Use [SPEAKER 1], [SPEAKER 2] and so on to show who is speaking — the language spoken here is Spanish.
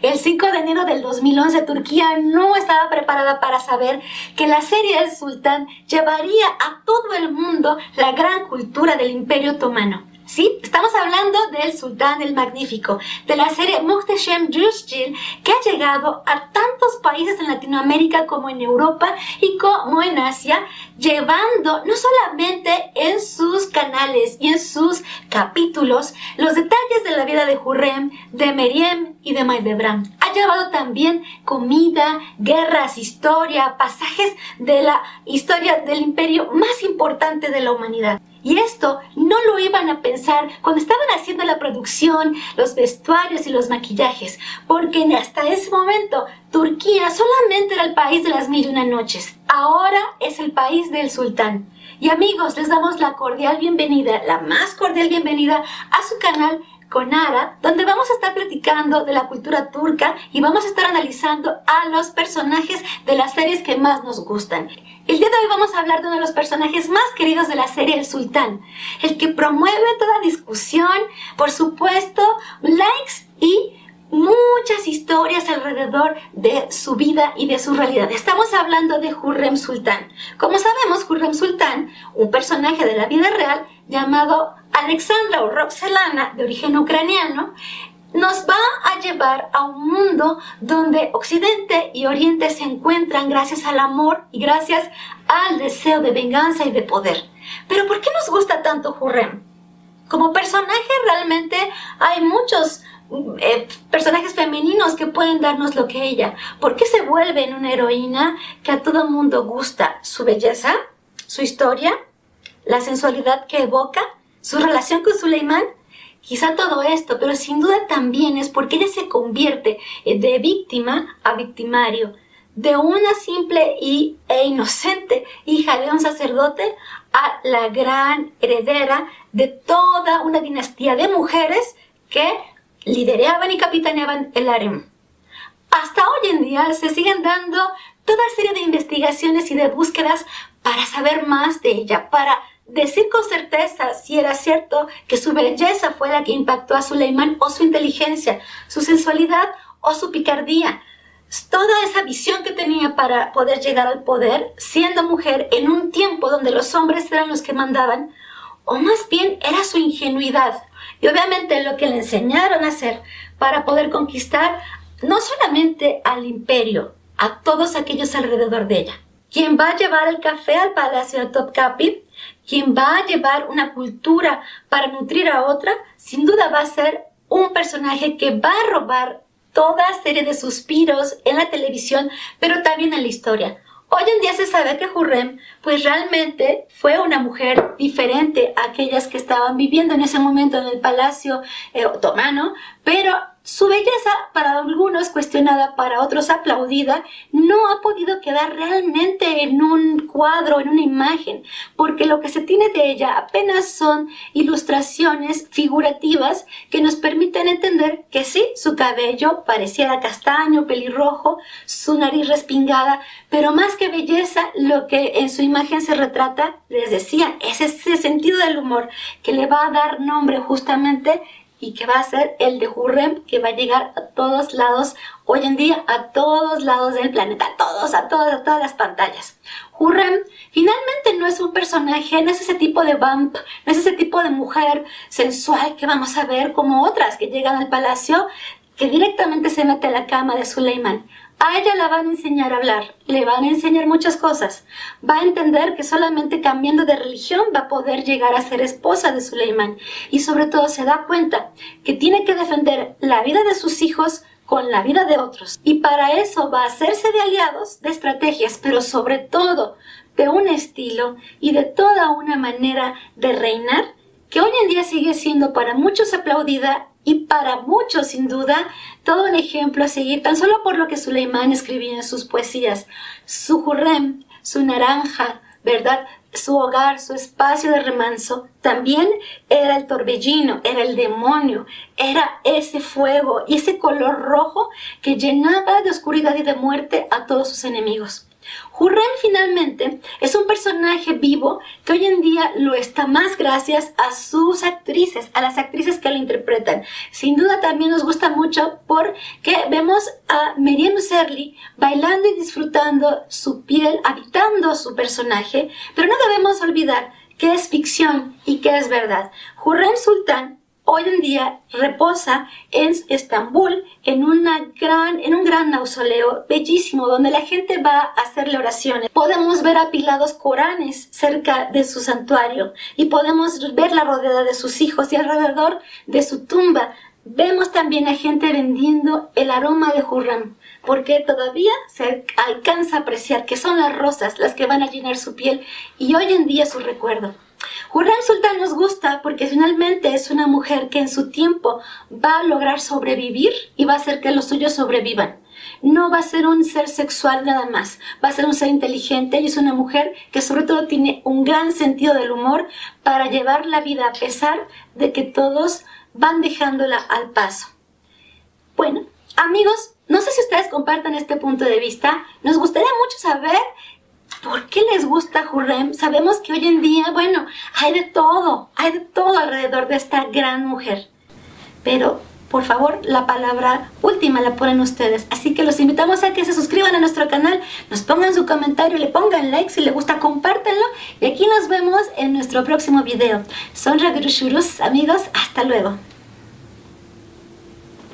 [SPEAKER 1] El 5 de enero del 2011, Turquía no estaba preparada para saber que la serie El Sultán llevaría a todo el mundo la gran cultura del Imperio Otomano. Sí, estamos hablando del Sultán el Magnífico, de la serie Muhteşem Yüzyıl, que ha llegado a tantos países en Latinoamérica como en Europa y como en Asia, llevando no solamente en sus canales y en sus capítulos los detalles de la vida de Hürrem, de Meryem y de Mahidevran. Ha llevado también comida, guerras, historia, pasajes de la historia del imperio más importante de la humanidad. Y esto no lo iban a pensar cuando estaban haciendo la producción, los vestuarios y los maquillajes, porque hasta ese momento Turquía solamente era el país de las 1001 noches. Ahora es el país del sultán. Y amigos, les damos la cordial bienvenida, la más cordial bienvenida a su canal Conara, donde vamos a estar platicando de la cultura turca y vamos a estar analizando a los personajes de las series que más nos gustan. El día de hoy vamos a hablar de uno de los personajes más queridos de la serie El Sultán, el que promueve toda discusión, por supuesto, likes y muchas historias alrededor de su vida y de su realidad. Estamos hablando de Hürrem Sultán. Como sabemos, Hürrem Sultán, un personaje de la vida real llamado Alexandra o Roxelana, de origen ucraniano, nos va a llevar a un mundo donde Occidente y Oriente se encuentran gracias al amor y gracias al deseo de venganza y de poder. Pero ¿por qué nos gusta tanto Hürrem? Como personaje realmente hay muchos personajes femeninos que pueden darnos lo que ella. ¿Por qué se vuelve en una heroína que a todo mundo gusta? Su belleza, su historia, la sensualidad que evoca, su relación con Suleimán. Quizá todo esto, pero sin duda también es porque ella se convierte de víctima a victimario, de una simple e inocente hija de un sacerdote a la gran heredera de toda una dinastía de mujeres que lideraban y capitaneaban el harem. Hasta hoy en día se siguen dando toda serie de investigaciones y de búsquedas para saber más de ella, para decir con certeza si era cierto que su belleza fue la que impactó a Suleimán, o su inteligencia, su sensualidad o su picardía. Toda esa visión que tenía para poder llegar al poder, siendo mujer en un tiempo donde los hombres eran los que mandaban, o más bien era su ingenuidad. Y obviamente lo que le enseñaron a hacer para poder conquistar no solamente al imperio, a todos aquellos alrededor de ella. Quien va a llevar el café al palacio de Topkapi, quien va a llevar una cultura para nutrir a otra, sin duda va a ser un personaje que va a robar toda serie de suspiros en la televisión, pero también en la historia. Hoy en día se sabe que Hürrem, pues realmente fue una mujer diferente a aquellas que estaban viviendo en ese momento en el palacio otomano, pero su belleza, para algunos cuestionada, para otros aplaudida, no ha podido quedar realmente en un cuadro, en una imagen, porque lo que se tiene de ella apenas son ilustraciones figurativas que nos permiten entender que sí, su cabello pareciera castaño, pelirrojo, su nariz respingada, pero más que belleza, lo que en su imagen se retrata, les decía, es ese sentido del humor que le va a dar nombre justamente y que va a ser el de Hürrem, que va a llegar a todos lados, hoy en día, a todos lados del planeta, a todas las pantallas. Hürrem finalmente no es un personaje, no es ese tipo de vamp, no es ese tipo de mujer sensual que vamos a ver como otras que llegan al palacio, que directamente se mete a la cama de Suleimán. A ella la van a enseñar a hablar, le van a enseñar muchas cosas. Va a entender que solamente cambiando de religión va a poder llegar a ser esposa de Suleimán. Y sobre todo se da cuenta que tiene que defender la vida de sus hijos con la vida de otros. Y para eso va a hacerse de aliados, de estrategias, pero sobre todo de un estilo y de toda una manera de reinar que hoy en día sigue siendo para muchos aplaudida y para muchos, sin duda, todo un ejemplo a seguir, tan solo por lo que Suleimán escribía en sus poesías. Su Hürrem, su naranja, ¿verdad? Su hogar, su espacio de remanso, también era el torbellino, era el demonio, era ese fuego y ese color rojo que llenaba de oscuridad y de muerte a todos sus enemigos. Hurrem finalmente es un personaje vivo que hoy en día lo está más gracias a sus actrices, a las actrices que lo interpretan. Sin duda también nos gusta mucho porque vemos a Miriam Serli bailando y disfrutando su piel, habitando su personaje, pero no debemos olvidar que es ficción y que es verdad. Hurrem Sultan hoy en día reposa en Estambul en un gran mausoleo bellísimo donde la gente va a hacerle oraciones. Podemos ver apilados Coranes cerca de su santuario y podemos verla rodeada de sus hijos, y alrededor de su tumba vemos también a gente vendiendo el aroma de Hurrem, porque todavía se alcanza a apreciar que son las rosas las que van a llenar su piel y hoy en día su recuerdo. Hurrem Sultan nos gusta porque finalmente es una mujer que en su tiempo va a lograr sobrevivir y va a hacer que los suyos sobrevivan. No va a ser un ser sexual nada más, va a ser un ser inteligente y es una mujer que sobre todo tiene un gran sentido del humor para llevar la vida a pesar de que todos van dejándola al paso. Bueno, amigos, no sé si ustedes compartan este punto de vista. Nos gustaría mucho saber ¿por qué les gusta Hurrem? Sabemos que hoy en día, bueno, hay de todo alrededor de esta gran mujer. Pero, por favor, la palabra última la ponen ustedes. Así que los invitamos a que se suscriban a nuestro canal, nos pongan su comentario, le pongan like, si les gusta, compártanlo. Y aquí nos vemos en nuestro próximo video. Son Ragrushurus, amigos, hasta luego.